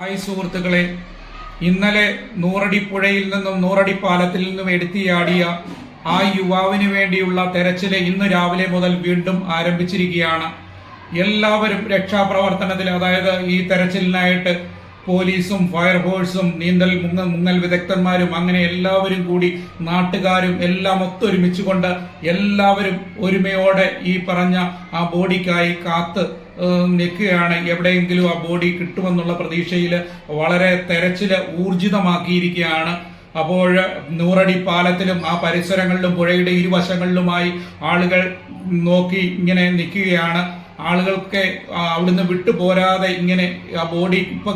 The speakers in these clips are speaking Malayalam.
ഹായ് സുഹൃത്തുക്കളെ, ഇന്നലെ നൂറടി പുഴയിൽ നിന്നും നൂറടി പാലത്തിൽ നിന്നും എടുത്തിയാടിയ ആ യുവാവിന് വേണ്ടിയുള്ള തെരച്ചില് ഇന്ന് രാവിലെ മുതൽ വീണ്ടും ആരംഭിച്ചിരിക്കുകയാണ്. എല്ലാവരും രക്ഷാപ്രവർത്തനത്തിൽ, അതായത് ഈ തെരച്ചിലിനായിട്ട് പോലീസും ഫയർഫോഴ്സും മുങ്ങൽ വിദഗ്ധന്മാരും അങ്ങനെ എല്ലാവരും കൂടി നാട്ടുകാരും എല്ലാം ഒത്തൊരുമിച്ചുകൊണ്ട് എല്ലാവരും ഒരുമയോടെ ഈ പറഞ്ഞ ആ ബോഡിക്കായി കാത്ത് നിൽക്കുകയാണ്. എവിടെയെങ്കിലും ആ ബോഡി കിട്ടുമെന്നുള്ള പ്രതീക്ഷയിൽ വളരെ തെരച്ചില് ഊർജിതമാക്കിയിരിക്കുകയാണ്. അപ്പോൾ നൂറടി പാലത്തിലും ആ പരിസരങ്ങളിലും പുഴയുടെ ഇരുവശങ്ങളിലുമായി ആളുകൾ നോക്കി ഇങ്ങനെ നിൽക്കുകയാണ്. ആളുകൾക്ക് അവിടുന്ന് വിട്ടുപോരാതെ ഇങ്ങനെ ആ ബോഡി ഇപ്പൊ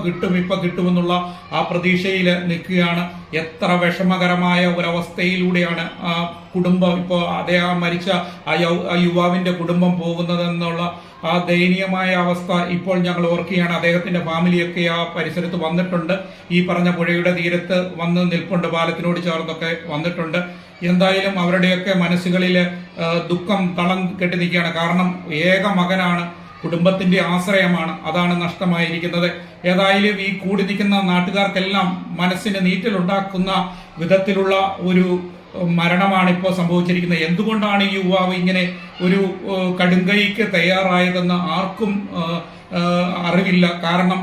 കിട്ടുമെന്നുള്ള ആ പ്രതീക്ഷയിൽ നിൽക്കുകയാണ്. എത്ര വിഷമകരമായ ഒരവസ്ഥയിലൂടെയാണ് ആ കുടുംബം ഇപ്പോൾ മരിച്ച ആ യുവാവിന്റെ കുടുംബം പോകുന്നതെന്നുള്ള ആ ദയനീയമായ അവസ്ഥ ഇപ്പോൾ ഞങ്ങൾ ഓർക്കുകയാണ്. അദ്ദേഹത്തിന്റെ ഫാമിലിയൊക്കെ ആ പരിസരത്ത് വന്നിട്ടുണ്ട്. ഈ പറഞ്ഞ പുഴയുടെ തീരത്ത് വന്ന് നിൽപ്പുണ്ട്, പാലത്തിനോട് ചേർന്നൊക്കെ വന്നിട്ടുണ്ട്. എന്തായാലും അവരുടെയൊക്കെ മനസ്സുകളിൽ ദുഃഖം തളം കെട്ടി നിൽക്കുകയാണ്. കാരണം ഏക മകനാണ്, കുടുംബത്തിന്റെ ആശ്രയമാണ്, അതാണ് നഷ്ടമായിരിക്കുന്നത്. ഏതായാലും ഈ കൂടി നിൽക്കുന്ന നാട്ടുകാർക്കെല്ലാം മനസ്സിന് നീറ്റലുണ്ടാക്കുന്ന വിധത്തിലുള്ള ഒരു മരണമാണ് ഇപ്പോൾ സംഭവിച്ചിരിക്കുന്നത്. എന്തുകൊണ്ടാണ് ഈ യുവാവ് ഇങ്ങനെ ഒരു കടുങ്കൈക്ക് തയ്യാറായതെന്ന് ആർക്കും അറിവില്ല. കാരണം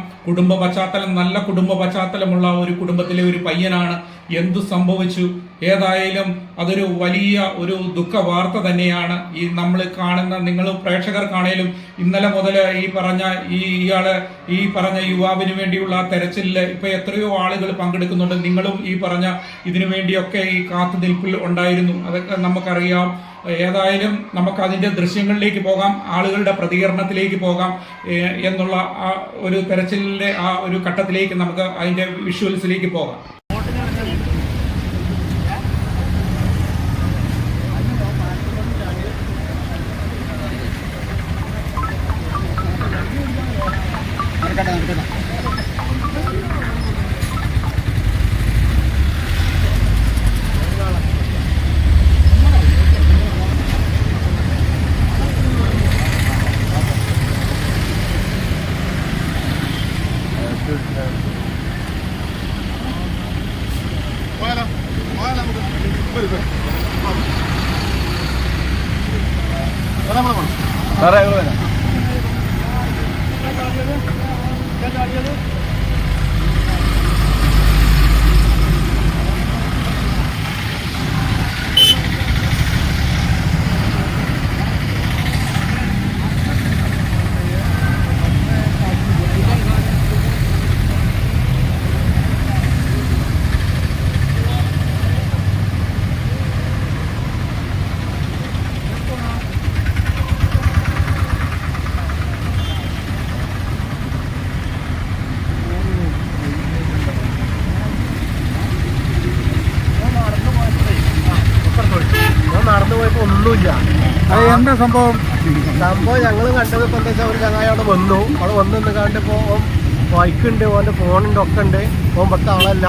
നല്ല കുടുംബ പശ്ചാത്തലമുള്ള ഒരു കുടുംബത്തിലെ ഒരു പയ്യനാണ്. എന്തു സംഭവിച്ചു? ഏതായാലും അതൊരു വലിയ ഒരു ദുഃഖ വാർത്ത തന്നെയാണ്. ഈ നമ്മൾ കാണുന്ന നിങ്ങൾ പ്രേക്ഷകർക്കാണേലും ഇന്നലെ മുതൽ ഈ പറഞ്ഞ യുവാവിന് വേണ്ടിയുള്ള തെരച്ചിലിൽ ഇപ്പൊ എത്രയോ ആളുകൾ പങ്കെടുക്കുന്നുണ്ട്. നിങ്ങളും ഈ പറഞ്ഞ ഇതിനു വേണ്ടിയൊക്കെ ഈ കാത്തുനിൽപ്പിൽ ഉണ്ടായിരുന്നു, അതൊക്കെ നമുക്കറിയാം. ഏതായാലും നമുക്ക് അതിന്റെ ദൃശ്യങ്ങളിലേക്ക് പോകാം, ആളുകളുടെ പ്രതികരണത്തിലേക്ക് പോകാം എന്നുള്ള ആ ഒരു തെരച്ചിലിന്റെ ആ ഒരു ഘട്ടത്തിലേക്ക് നമുക്ക് അതിന്റെ വിഷ്വൽസിലേക്ക് പോകാം. നടന്നു പോയപ്പോ ഒന്നുമില്ല. എന്താ സംഭവം? ഞങ്ങൾ കണ്ടത് ഇപ്പൊ എന്താ വെച്ചാൽ ഒരു ചങ്ങായി അവിടെ വന്ന് കണ്ടിപ്പോ ബൈക്കുണ്ട്, ഓന്റെ ഫോണുണ്ട്, ഒക്കെ ഉണ്ട്. ഓൻ പത്ത ആളല്ല.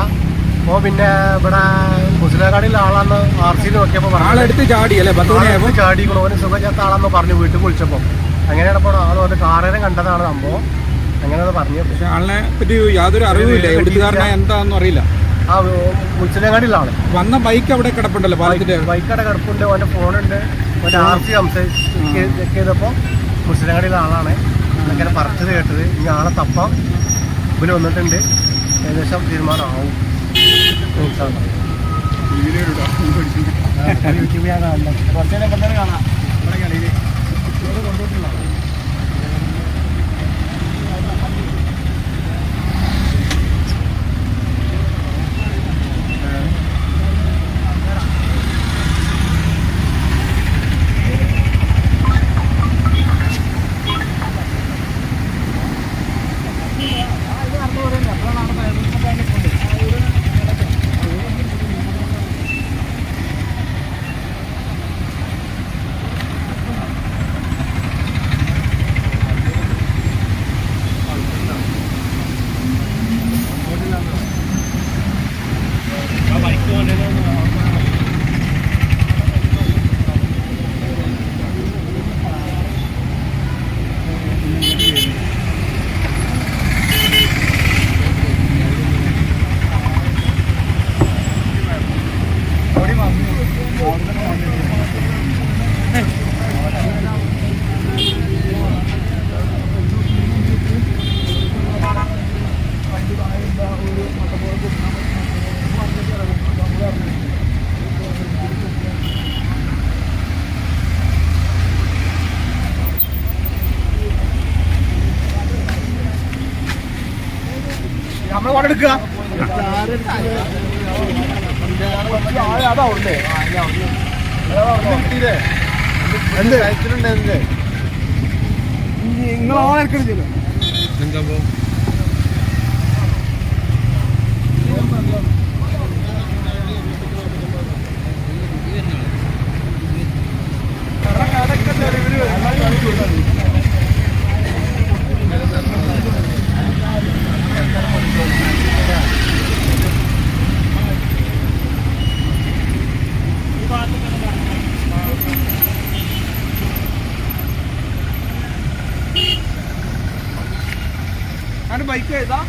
ഓൻ പിന്നെ ഇവിടെ മുസ്ലിംകാടിയിലെ ആളാന്ന് RC നോക്കിയപ്പോ ചാടിക്കണം. ഓന് സുഖമില്ലാത്ത ആളാന്ന് പറഞ്ഞു വീട്ടിൽ വിളിച്ചപ്പോ. അങ്ങനെയാണ് ഇപ്പോൾ ആൾ ഓന്റെ കാറിനെ കണ്ടതാണ് സംഭവം. അങ്ങനെയാണ് പറഞ്ഞത്. പക്ഷെ ആളിനെ പറ്റി യാതൊരു അറിവില്ല, എന്താണെന്നും അറിയില്ല. ആ മുസ്ലിംകാടിയിലെ ആള് വന്ന ബൈക്ക് അവിടെ കിടപ്പുണ്ടല്ലോ, ബൈക്ക് അവിടെ കിടപ്പുണ്ട്, ഓന്റെ ഫോണുണ്ട്, ഓന്റെ RC ചെക്ക് ചെയ്തപ്പോ മുസ്ലിംകാടിയിലെ ആളാണ്. അങ്ങനെ പറഞ്ഞത് കേട്ടത്. ഇനി ആളെ തപ്പാം ഇവര് വന്നിട്ടുണ്ട്. ഏകദേശം തീരുമാനമാവും. യൂട്യൂബ് ഞാൻ കാണുന്നത് കുറച്ചേരം കാണാം. കൊണ്ടുപോയിട്ടുള്ള നമ്മളെ പാടെ എടുക്കുക എന്ത് കഴിച്ചിട്ടുണ്ട് എന്ത് നിങ്ങൾ എടുക്കണില്ല ബൈക്ക് ഏതാ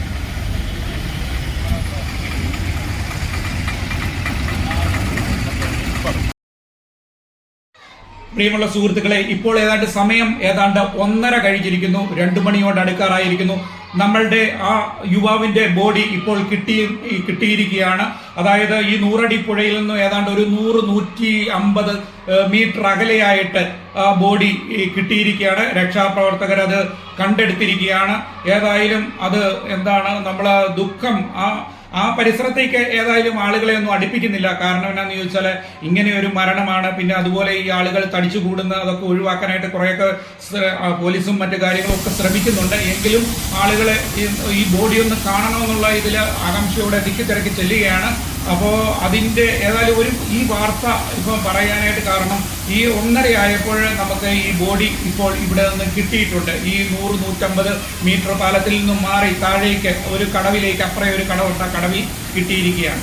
പ്രിയമുള്ള സുഹൃത്തുക്കളെ, ഇപ്പോൾ സമയം ഏതാണ്ട് 1:30 കഴിഞ്ഞിരിക്കുന്നു. 2 മണിയോട് അടുക്കാറായിരിക്കുന്നു. നമ്മളുടെ ആ യുവാവിന്റെ ബോഡി ഇപ്പോൾ കിട്ടിയിരിക്കുകയാണ്. അതായത് ഈ 100 അടി പുഴയിൽ നിന്നും ഏതാണ്ട് ഒരു 100-150 മീറ്റർ അകലെയായിട്ട് ആ ബോഡി കിട്ടിയിരിക്കുകയാണ്. രക്ഷാപ്രവർത്തകർ അത് കണ്ടെടുത്തിരിക്കുകയാണ്. ഏതായാലും അത് എന്താണ് നമ്മളെ ദുഃഖം ആ പരിസരത്തേക്ക് ഏതായാലും ആളുകളെ ഒന്നും അടുപ്പിക്കുന്നില്ല. കാരണം എന്നാന്ന് ചോദിച്ചാൽ ഇങ്ങനെ ഒരു മരണമാണ്. പിന്നെ അതുപോലെ ഈ ആളുകൾ തടിച്ചു കൂടുന്ന അതൊക്കെ ഒഴിവാക്കാനായിട്ട് കുറേയൊക്കെ പോലീസും മറ്റു കാര്യങ്ങളും ഒക്കെ ശ്രമിക്കുന്നുണ്ട്. എങ്കിലും ആളുകളെ ഈ ബോഡി ഒന്ന് കാണണമെന്നുള്ള ഇതിൽ ആകാംക്ഷയോടെ തിക്കിത്തിരക്കി ചെല്ലുകയാണ്. അപ്പോൾ അതിന്റെ ഏതായാലും ഈ വാർത്ത ഇപ്പം പറയാനായിട്ട് കാരണം ഈ 1:30 ആയപ്പോൾ നമുക്ക് ഈ ബോഡി ഇപ്പോൾ ഇവിടെ നിന്ന് കിട്ടിയിട്ടുണ്ട്. ഈ 100-150 മീറ്റർ പാലത്തിൽ നിന്നും മാറി താഴേക്ക് ഒരു കടവിലേക്ക്, അപ്പുറം ഒരു കടവുണ്ട്, ആ കടവിൽ കിട്ടിയിരിക്കുകയാണ്.